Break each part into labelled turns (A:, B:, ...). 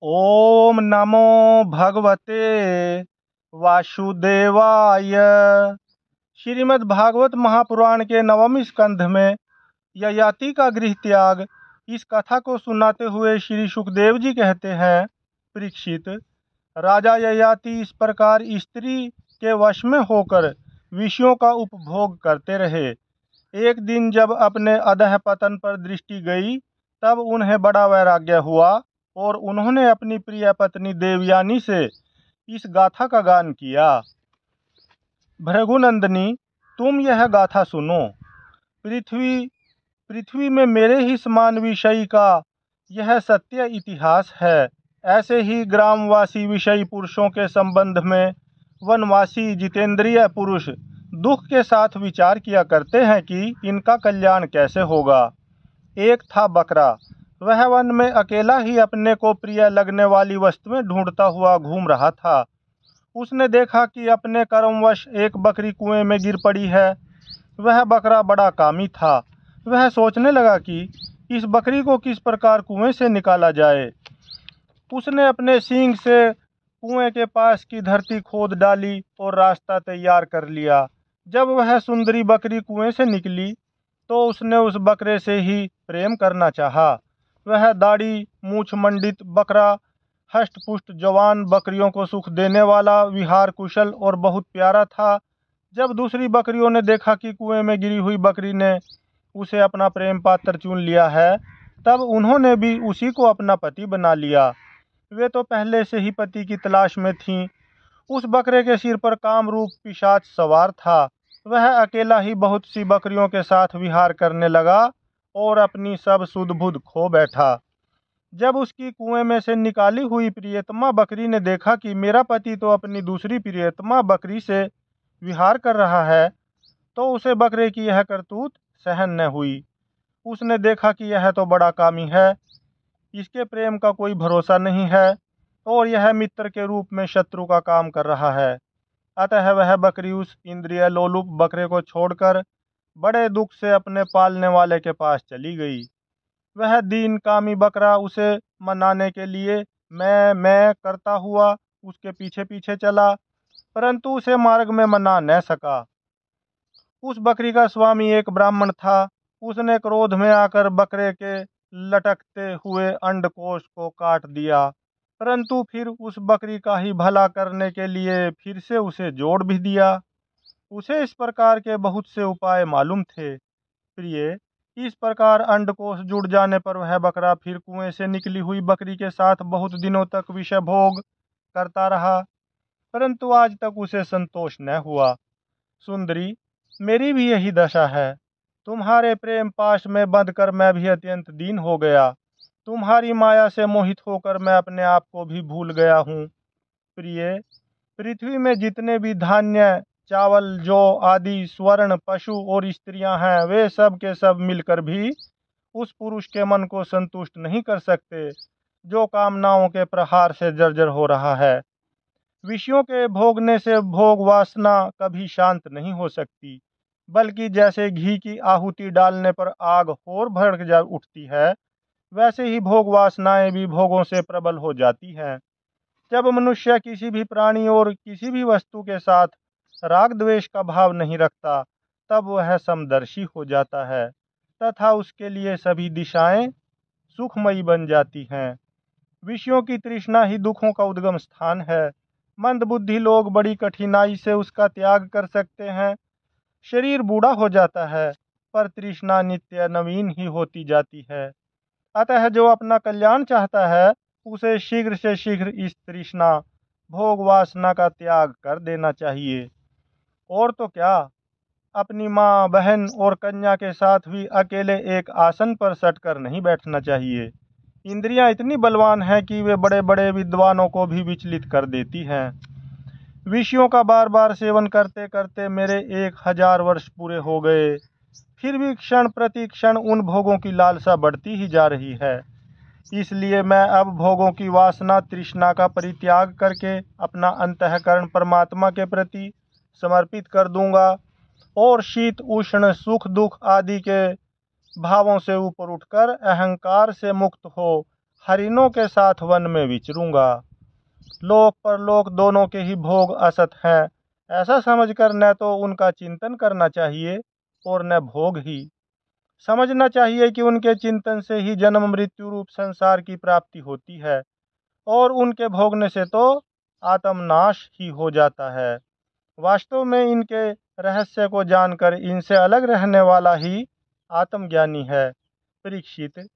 A: ओम नमो भगवते वासुदेवाय। श्रीमद् भागवत महापुराण के नवम स्कंध में ययाति का गृह त्याग, इस कथा को सुनाते हुए श्री सुखदेव जी कहते हैं, परीक्षित, राजा ययाति इस प्रकार स्त्री के वश में होकर विषयों का उपभोग करते रहे। एक दिन जब अपने अधः पतन पर दृष्टि गई, तब उन्हें बड़ा वैराग्य हुआ और उन्होंने अपनी प्रिय पत्नी देवयानी से इस गाथा का गान किया। भृगुनंदिनी, तुम यह गाथा सुनो। पृथ्वी में मेरे ही समान विषयी का यह सत्य इतिहास है। ऐसे ही ग्रामवासी विषयी पुरुषों के संबंध में वनवासी जितेंद्रिय पुरुष दुख के साथ विचार किया करते हैं कि इनका कल्याण कैसे होगा। एक था बकरा, वह वन में अकेला ही अपने को प्रिय लगने वाली वस्तुएं ढूंढता हुआ घूम रहा था। उसने देखा कि अपने कर्मवश एक बकरी कुएं में गिर पड़ी है। वह बकरा बड़ा कामी था। वह सोचने लगा कि इस बकरी को किस प्रकार कुएं से निकाला जाए। उसने अपने सींग से कुएं के पास की धरती खोद डाली और रास्ता तैयार कर लिया। जब वह सुंदरी बकरी कुएं से निकली तो उसने उस बकरे से ही प्रेम करना चाहा। वह दाढ़ी मूछ मंडित बकरा हष्ट पुष्ट जवान, बकरियों को सुख देने वाला, विहार कुशल और बहुत प्यारा था। जब दूसरी बकरियों ने देखा कि कुएं में गिरी हुई बकरी ने उसे अपना प्रेम पात्र चुन लिया है, तब उन्होंने भी उसी को अपना पति बना लिया। वे तो पहले से ही पति की तलाश में थीं। उस बकरे के सिर पर कामरूप पिशाच सवार था। वह अकेला ही बहुत सी बकरियों के साथ विहार करने लगा और अपनी सब सुध बुध खो बैठा। जब उसकी कुएं में से निकाली हुई प्रियतमा बकरी ने देखा कि मेरा पति तो अपनी दूसरी प्रियतमा बकरी से विहार कर रहा है, तो उसे बकरे की यह करतूत सहन न हुई। उसने देखा कि यह तो बड़ा कामी है, इसके प्रेम का कोई भरोसा नहीं है और यह मित्र के रूप में शत्रु का काम कर रहा है। अतः वह बकरी उस इंद्रिय लोलुप बकरे को छोड़कर बड़े दुख से अपने पालने वाले के पास चली गई। वह दीन कामी बकरा उसे मनाने के लिए मैं करता हुआ उसके पीछे पीछे चला, परंतु उसे मार्ग में मना न सका। उस बकरी का स्वामी एक ब्राह्मण था। उसने क्रोध में आकर बकरे के लटकते हुए अंडकोश को काट दिया, परंतु फिर उस बकरी का ही भला करने के लिए फिर से उसे जोड़ भी दिया। उसे इस प्रकार के बहुत से उपाय मालूम थे। प्रिय, इस प्रकार अंडकोश जुड़ जाने पर वह बकरा फिर कुएं से निकली हुई बकरी के साथ बहुत दिनों तक विषय भोग करता रहा, परंतु आज तक उसे संतोष न हुआ। सुंदरी, मेरी भी यही दशा है। तुम्हारे प्रेम पाश में बंधकर मैं भी अत्यंत दीन हो गया। तुम्हारी माया से मोहित होकर मैं अपने आप को भी भूल गया हूँ। प्रिय, पृथ्वी में जितने भी धान्य, चावल, जौ आदि, स्वर्ण, पशु और स्त्रियां हैं, वे सब के सब मिलकर भी उस पुरुष के मन को संतुष्ट नहीं कर सकते जो कामनाओं के प्रहार से जर्जर हो रहा है। विषयों के भोगने से भोग वासना कभी शांत नहीं हो सकती, बल्कि जैसे घी की आहुति डालने पर आग और भड़क जा उठती है, वैसे ही भोग वासनाएं भी भोगों से प्रबल हो जाती हैं। जब मनुष्य किसी भी प्राणी और किसी भी वस्तु के साथ राग द्वेष का भाव नहीं रखता, तब वह समदर्शी हो जाता है तथा उसके लिए सभी दिशाएं सुखमयी बन जाती हैं। विषयों की तृष्णा ही दुखों का उद्गम स्थान है। मंदबुद्धि लोग बड़ी कठिनाई से उसका त्याग कर सकते हैं। शरीर बूढ़ा हो जाता है, पर तृष्णा नित्य नवीन ही होती जाती है। अतः जो अपना कल्याण चाहता है, उसे शीघ्र से शीघ्र इस तृष्णा भोग वासना का त्याग कर देना चाहिए। और तो क्या, अपनी माँ, बहन और कन्या के साथ भी अकेले एक आसन पर सटकर नहीं बैठना चाहिए। इंद्रियां इतनी बलवान हैं कि वे बड़े बड़े विद्वानों को भी विचलित कर देती हैं। विषयों का बार बार सेवन करते करते मेरे 1000 वर्ष पूरे हो गए, फिर भी क्षण प्रति क्षण उन भोगों की लालसा बढ़ती ही जा रही है। इसलिए मैं अब भोगों की वासना तृष्णा का परित्याग करके अपना अंतःकरण परमात्मा के प्रति समर्पित कर दूंगा और शीत उष्ण सुख दुख आदि के भावों से ऊपर उठकर अहंकार से मुक्त हो हरिणों के साथ वन में विचरूंगा। लोक परलोक दोनों के ही भोग असत हैं, ऐसा समझकर न तो उनका चिंतन करना चाहिए और न भोग ही। समझना चाहिए कि उनके चिंतन से ही जन्म मृत्यु रूप संसार की प्राप्ति होती है और उनके भोगने से तो आत्मनाश ही हो जाता है। वास्तव में इनके रहस्य को जानकर इनसे अलग रहने वाला ही आत्मज्ञानी है। परीक्षित,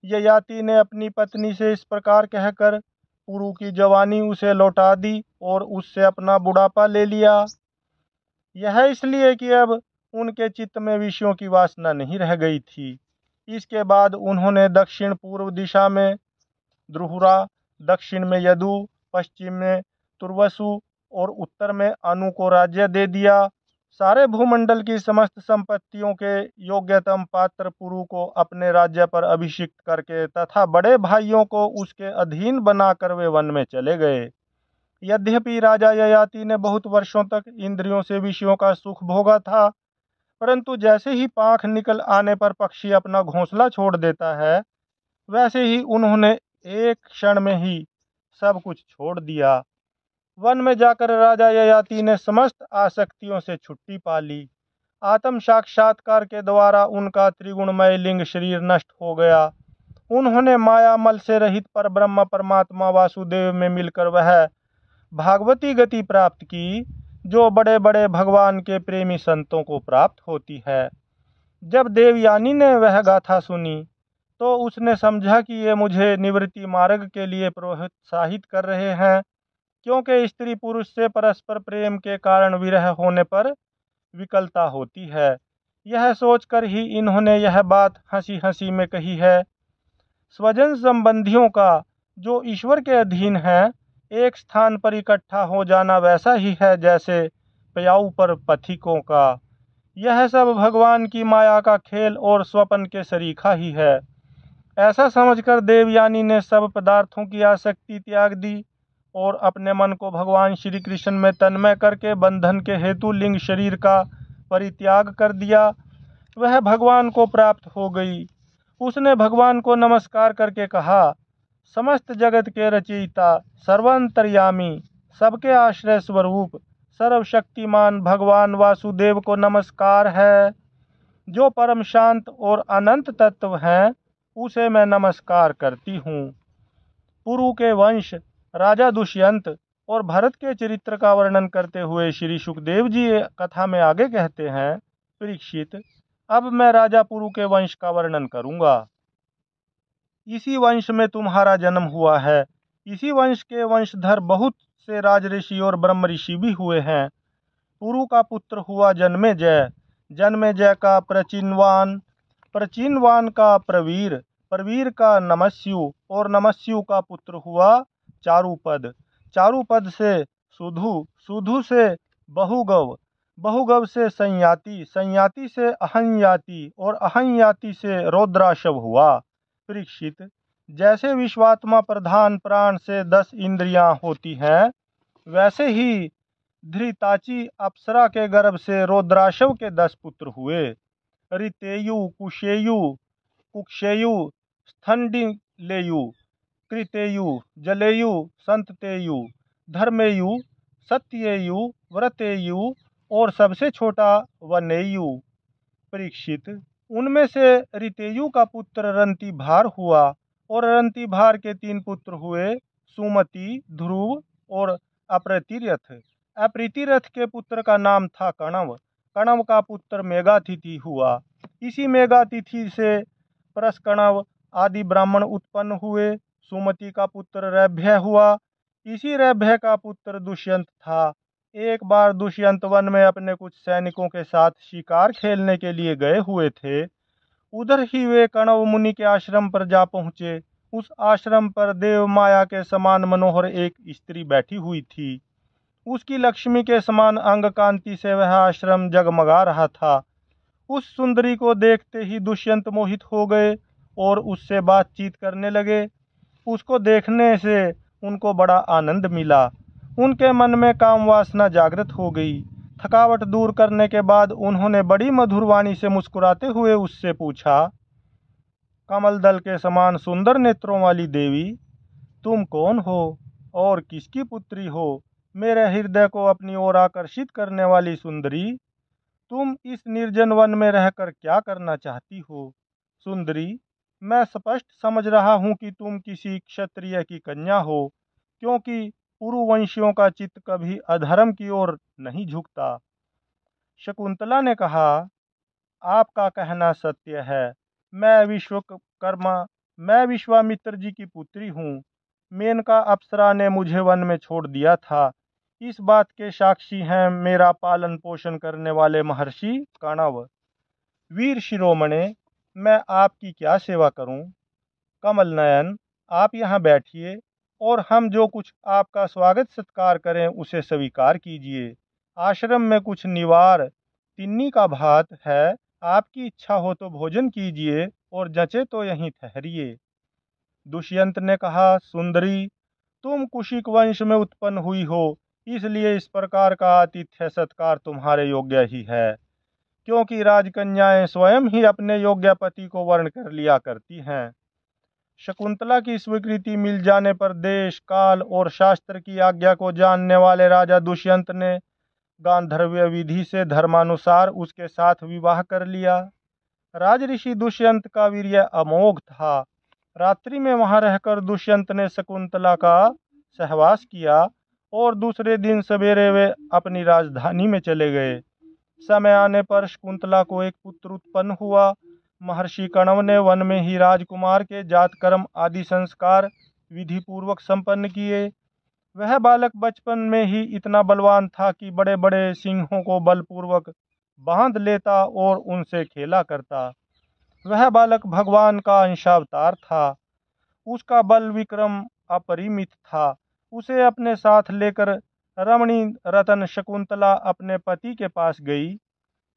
A: ययाति ने अपनी पत्नी से इस प्रकार कहकर पुरु की जवानी उसे लौटा दी और उससे अपना बुढ़ापा ले लिया। यह इसलिए कि अब उनके चित्त में विषयों की वासना नहीं रह गई थी। इसके बाद उन्होंने दक्षिण पूर्व दिशा में द्रुहुरा, दक्षिण में यदु, पश्चिम में तुर्वसु और उत्तर में अनु को राज्य दे दिया। सारे भूमंडल की समस्त संपत्तियों के योग्यतम पात्र पुरु को अपने राज्य पर अभिषिक्त करके तथा बड़े भाइयों को उसके अधीन बनाकर वे वन में चले गए। यद्यपि राजा ययाति ने बहुत वर्षों तक इंद्रियों से विषयों का सुख भोगा था, परंतु जैसे ही पांख निकल आने पर पक्षी अपना घोंसला छोड़ देता है, वैसे ही उन्होंने एक क्षण में ही सब कुछ छोड़ दिया। वन में जाकर राजा ययाति ने समस्त आसक्तियों से छुट्टी पा ली। आत्म साक्षात्कार के द्वारा उनका त्रिगुणमय लिंग शरीर नष्ट हो गया। उन्होंने माया मल से रहित पर ब्रह्म परमात्मा वासुदेव में मिलकर वह भागवती गति प्राप्त की, जो बड़े बड़े भगवान के प्रेमी संतों को प्राप्त होती है। जब देवयानी ने वह गाथा सुनी तो उसने समझा कि ये मुझे निवृत्ति मार्ग के लिए प्रोत्साहित कर रहे हैं, क्योंकि स्त्री पुरुष से परस्पर प्रेम के कारण विरह होने पर विकलता होती है। यह सोचकर ही इन्होंने यह बात हंसी हंसी में कही है। स्वजन संबंधियों का जो ईश्वर के अधीन है, एक स्थान पर इकट्ठा हो जाना वैसा ही है जैसे प्याऊ पर पथिकों का। यह सब भगवान की माया का खेल और स्वप्न के सरीखा ही है। ऐसा समझकर देवयानी ने सब पदार्थों की आसक्ति त्याग दी और अपने मन को भगवान श्री कृष्ण में तन्मय करके बंधन के हेतु लिंग शरीर का परित्याग कर दिया। वह भगवान को प्राप्त हो गई। उसने भगवान को नमस्कार करके कहा, समस्त जगत के रचयिता, सर्वांतर्यामी, सबके आश्रय स्वरूप, सर्वशक्तिमान भगवान वासुदेव को नमस्कार है। जो परम शांत और अनंत तत्व हैं, उसे मैं नमस्कार करती हूँ। पुरु के वंश राजा दुष्यंत और भरत के चरित्र का वर्णन करते हुए श्री सुखदेव जी कथा में आगे कहते हैं, परीक्षित, अब मैं राजा पुरु के वंश का वर्णन करूंगा। इसी वंश में तुम्हारा जन्म हुआ है। इसी वंश के वंशधर बहुत से राजऋषि और ब्रह्म ऋषि भी हुए हैं। पुरु का पुत्र हुआ जन्मेजय, जन्मेजय का प्रचिनवान, प्रचिनवान का प्रवीर, प्रवीर का नमस्यु और नमस्यु का पुत्र हुआ चारुपद, चारुपद से सुधु, सुधु से बहुगव, बहुगव से संयाति, संयाति से अहंयाति और अहंयाति से रौद्राशव हुआ। परीक्षित, जैसे विश्वात्मा प्रधान प्राण से 10 इंद्रियां होती हैं, वैसे ही धृताची अप्सरा के गर्भ से रौद्राशव के 10 पुत्र हुए। ऋतेयु, कुशेयु, कुक्षेयु, स्थंडिलेयु, कृतेयु, जलेयु, संततेयु, धर्मेयु, सत्येयु, व्रतेयु और सबसे छोटा वनेयु। परीक्षित, उनमें से ऋतेयु का पुत्र रंतिभार हुआ और रंतिभार के 3 पुत्र हुए, सुमति, ध्रुव और अप्रतिरथ। अप्रतिरथ के पुत्र का नाम था कणव। कणव का पुत्र मेघातिथि हुआ। इसी मेघातिथि से परस्कणव आदि ब्राह्मण उत्पन्न हुए। सुमति का पुत्र रैभ्य हुआ। इसी रैभ्य का पुत्र दुष्यंत था। एक बार दुष्यंत वन में अपने कुछ सैनिकों के साथ शिकार खेलने के लिए गए हुए थे। उधर ही वे कणव मुनि के आश्रम पर जा पहुँचे। उस आश्रम पर देव माया के समान मनोहर एक स्त्री बैठी हुई थी। उसकी लक्ष्मी के समान अंग कांति से वह आश्रम जगमगा रहा था। उस सुंदरी को देखते ही दुष्यंत मोहित हो गए और उससे बातचीत करने लगे। उसको देखने से उनको बड़ा आनंद मिला। उनके मन में काम वासना जागृत हो गई। थकावट दूर करने के बाद उन्होंने बड़ी मधुर वाणी से मुस्कुराते हुए उससे पूछा, कमल दल के समान सुंदर नेत्रों वाली देवी, तुम कौन हो और किसकी पुत्री हो? मेरे हृदय को अपनी ओर आकर्षित करने वाली सुंदरी, तुम इस निर्जन वन में रहकर क्या करना चाहती हो? सुंदरी, मैं स्पष्ट समझ रहा हूँ कि तुम किसी क्षत्रिय की कन्या हो, क्योंकि पुरुवंशियों का चित्त कभी अधर्म की ओर नहीं झुकता। शकुंतला ने कहा, आपका कहना सत्य है। मैं विश्वामित्र जी की पुत्री हूँ। मेनका अप्सरा ने मुझे वन में छोड़ दिया था। इस बात के साक्षी हैं मेरा पालन पोषण करने वाले महर्षि कणव। वीर शिरोमणे, मैं आपकी क्या सेवा करूं? कमल नयन, आप यहाँ बैठिए और हम जो कुछ आपका स्वागत सत्कार करें उसे स्वीकार कीजिए। आश्रम में कुछ निवार तिन्नी का भात है, आपकी इच्छा हो तो भोजन कीजिए और जचे तो यहीं ठहरिए। दुष्यंत ने कहा, सुंदरी, तुम कुशिक वंश में उत्पन्न हुई हो, इसलिए इस प्रकार का आतिथ्य सत्कार तुम्हारे योग्य ही है, क्योंकि राजकन्याएं स्वयं ही अपने योग्य पति को वर्ण कर लिया करती हैं। शकुंतला की स्वीकृति मिल जाने पर देश, काल और शास्त्र की आज्ञा को जानने वाले राजा दुष्यंत ने गांधर्व विधि से धर्मानुसार उसके साथ विवाह कर लिया। राज ऋषि दुष्यंत का वीर्य अमोघ था। रात्रि में वहां रहकर दुष्यंत ने शकुंतला का सहवास किया और दूसरे दिन सवेरे वे अपनी राजधानी में चले गए। समय आने पर शकुंतला को एक पुत्र उत्पन्न हुआ। महर्षि कणव ने वन में ही राजकुमार के जात कर्म आदि संस्कार विधि पूर्वक संपन्न किए। वह बालक बचपन में ही इतना बलवान था कि बड़े बड़े सिंहों को बलपूर्वक बांध लेता और उनसे खेला करता। वह बालक भगवान का अंशावतार था। उसका बल विक्रम अपरिमित था। उसे अपने साथ लेकर रमणी रतन शकुंतला अपने पति के पास गई।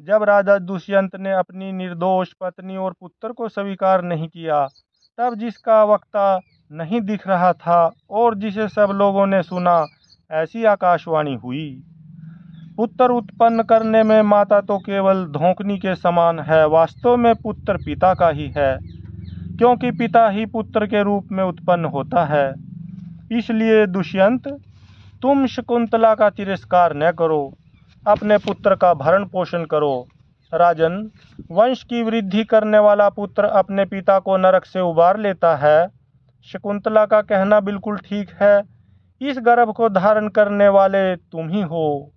A: जब राजा दुष्यंत ने अपनी निर्दोष पत्नी और पुत्र को स्वीकार नहीं किया, तब जिसका वक्ता नहीं दिख रहा था और जिसे सब लोगों ने सुना, ऐसी आकाशवाणी हुई, पुत्र उत्पन्न करने में माता तो केवल धोखनी के समान है, वास्तव में पुत्र पिता का ही है, क्योंकि पिता ही पुत्र के रूप में उत्पन्न होता है। इसलिए दुष्यंत, तुम शकुंतला का तिरस्कार न करो, अपने पुत्र का भरण पोषण करो। राजन, वंश की वृद्धि करने वाला पुत्र अपने पिता को नरक से उबार लेता है। शकुंतला का कहना बिल्कुल ठीक है। इस गर्भ को धारण करने वाले तुम ही हो।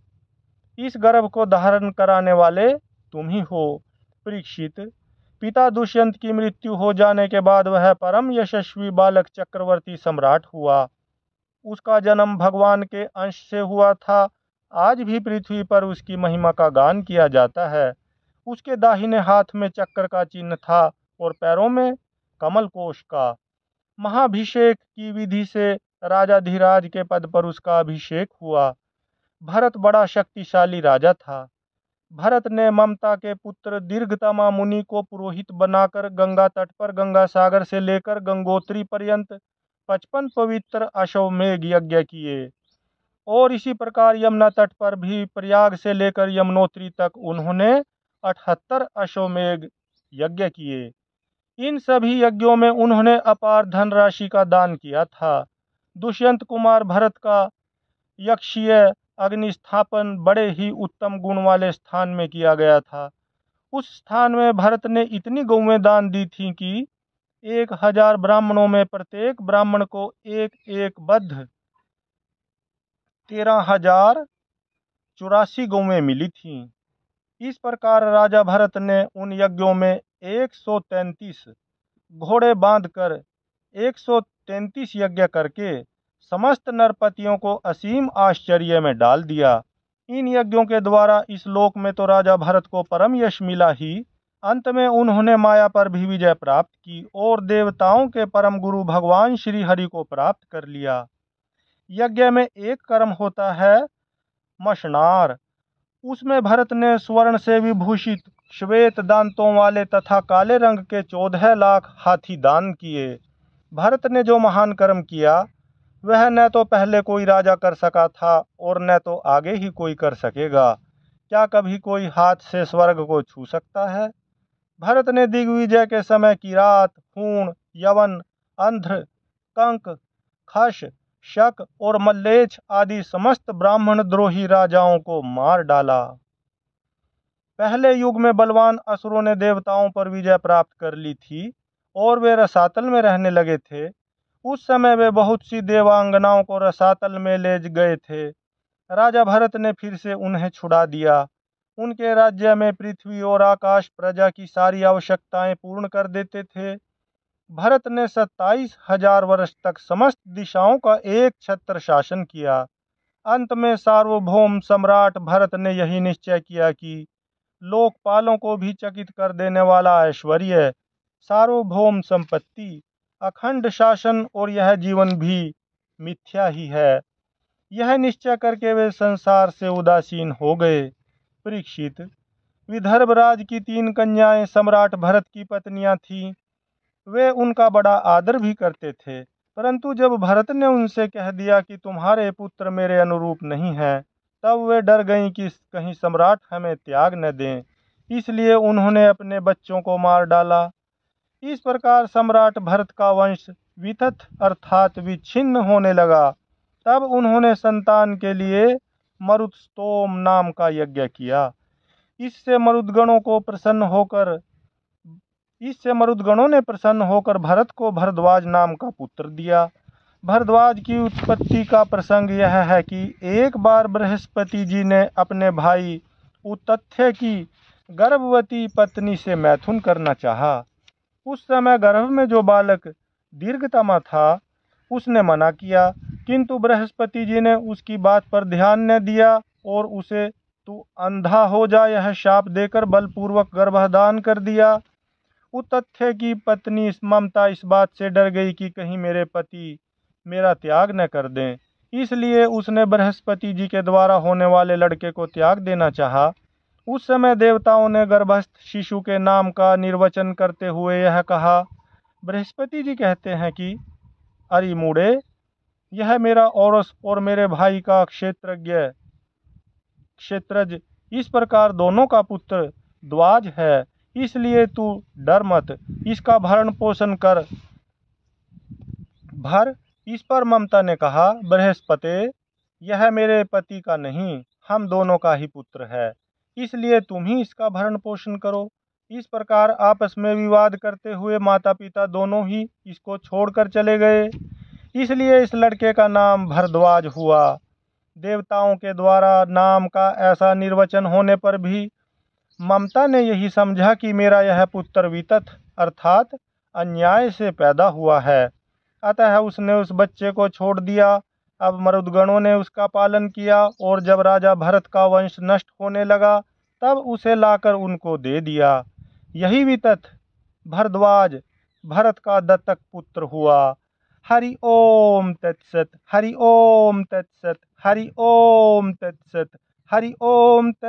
A: इस गर्भ को धारण कराने वाले तुम ही हो। परीक्षित, पिता दुष्यंत की मृत्यु हो जाने के बाद वह परम यशस्वी बालक चक्रवर्ती सम्राट हुआ। उसका जन्म भगवान के अंश से हुआ था। आज भी पृथ्वी पर उसकी महिमा का गान किया जाता है। उसके दाहिने हाथ में चक्र का चिन्ह था और पैरों में कमल कोश का। महाभिषेक की विधि से राजाधिराज के पद पर उसका अभिषेक हुआ। भरत बड़ा शक्तिशाली राजा था। भरत ने ममता के पुत्र दीर्घतमा मुनि को पुरोहित बनाकर गंगा तट पर गंगा सागर से लेकर गंगोत्री पर्यंत 55 पवित्र अश्वमेध यज्ञ किए और इसी प्रकार यमुना तट पर भी प्रयाग से लेकर यमुनोत्री तक उन्होंने 78 अश्वमेध यज्ञ किए। इन सभी यज्ञों में उन्होंने अपार धनराशि का दान किया था। दुष्यंत कुमार भरत का यक्षीय अग्निस्थापन बड़े ही उत्तम गुण वाले स्थान में किया गया था। उस स्थान में भरत ने इतनी गौएं दान दी थीं कि 1000 ब्राह्मणों में प्रत्येक ब्राह्मण को एक एक बद्ध 13,084 गौएं मिली थीं। इस प्रकार राजा भरत ने उन यज्ञों में 133 घोड़े बांधकर 133 यज्ञ करके समस्त नरपतियों को असीम आश्चर्य में डाल दिया। इन यज्ञों के द्वारा इस लोक में तो राजा भरत को परम यश मिला ही, अंत में उन्होंने माया पर भी विजय प्राप्त की और देवताओं के परम गुरु भगवान श्री हरि को प्राप्त कर लिया। यज्ञ में एक कर्म होता है मशनार। उसमें भरत ने स्वर्ण से विभूषित श्वेत दांतों वाले तथा काले रंग के 14 लाख हाथी दान किए। भरत ने जो महान कर्म किया वह न तो पहले कोई राजा कर सका था और न तो आगे ही कोई कर सकेगा। क्या कभी कोई हाथ से स्वर्ग को छू सकता है? भरत ने दिग्विजय के समय किरात, हूण, यवन, अंध्र, कंक, खश, शक और मल्लेच्छ आदि समस्त ब्राह्मण द्रोही राजाओं को मार डाला। पहले युग में बलवान असुरों ने देवताओं पर विजय प्राप्त कर ली थी और वे रसातल में रहने लगे थे। उस समय वे बहुत सी देवांगनाओं को रसातल में ले गए थे। राजा भरत ने फिर से उन्हें छुड़ा दिया। उनके राज्य में पृथ्वी और आकाश प्रजा की सारी आवश्यकताएं पूर्ण कर देते थे। भरत ने 27,000 वर्ष तक समस्त दिशाओं का एक छत्र शासन किया। अंत में सार्वभौम सम्राट भरत ने यही निश्चय किया कि लोकपालों को भी चकित कर देने वाला ऐश्वर्य, सार्वभौम संपत्ति, अखंड शासन और यह जीवन भी मिथ्या ही है। यह निश्चय करके वे संसार से उदासीन हो गए। परीक्षित, विदर्भराज की 3 कन्याएं सम्राट भरत की पत्नियां थीं। वे उनका बड़ा आदर भी करते थे, परंतु जब भरत ने उनसे कह दिया कि तुम्हारे पुत्र मेरे अनुरूप नहीं हैं, तब वे डर गईं कि कहीं सम्राट हमें त्याग न दें, इसलिए उन्होंने अपने बच्चों को मार डाला। इस प्रकार सम्राट भरत का वंश वितथ अर्थात विच्छिन्न होने लगा। तब उन्होंने संतान के लिए मरुत्स्तोम नाम का यज्ञ किया। इससे मरुदगणों ने प्रसन्न होकर भरत को भरद्वाज नाम का पुत्र दिया। भरद्वाज की उत्पत्ति का प्रसंग यह है कि एक बार बृहस्पति जी ने अपने भाई उतथ्य की गर्भवती पत्नी से मैथुन करना चाहा। उस समय गर्भ में जो बालक दीर्घतमा था, उसने मना किया, किंतु बृहस्पति जी ने उसकी बात पर ध्यान न दिया और उसे तू अंधा हो जा यह शाप देकर बलपूर्वक गर्भाधान कर दिया। उतथ्य की पत्नी ममता इस बात से डर गई कि कहीं मेरे पति मेरा त्याग न कर दें, इसलिए उसने बृहस्पति जी के द्वारा होने वाले लड़के को त्याग देना चाहा। उस समय देवताओं ने गर्भस्थ शिशु के नाम का निर्वचन करते हुए यह कहा, बृहस्पति जी कहते हैं कि अरे मूढ़े, यह मेरा औरस और मेरे भाई का क्षेत्रज इस प्रकार दोनों का पुत्र द्वाज है, इसलिए तू डर मत, इसका भरण पोषण कर भर। इस पर ममता ने कहा, बृहस्पते, यह मेरे पति का नहीं, हम दोनों का ही पुत्र है, इसलिए तुम ही इसका भरण पोषण करो। इस प्रकार आपस में विवाद करते हुए माता पिता दोनों ही इसको छोड़कर चले गए। इसलिए इस लड़के का नाम भरद्वाज हुआ। देवताओं के द्वारा नाम का ऐसा निर्वचन होने पर भी ममता ने यही समझा कि मेरा यह पुत्र वितथ अर्थात अन्याय से पैदा हुआ है, अतः उसने उस बच्चे को छोड़ दिया। अब मरुदगणों ने उसका पालन किया और जब राजा भरत का वंश नष्ट होने लगा, तब उसे लाकर उनको दे दिया। यही वितथ भरद्वाज भरत का दत्तक पुत्र हुआ। हरि ओम तत्सत, हरि ओम तत्सत, हरि ओम तत्सत, हरि ओम तत्सत।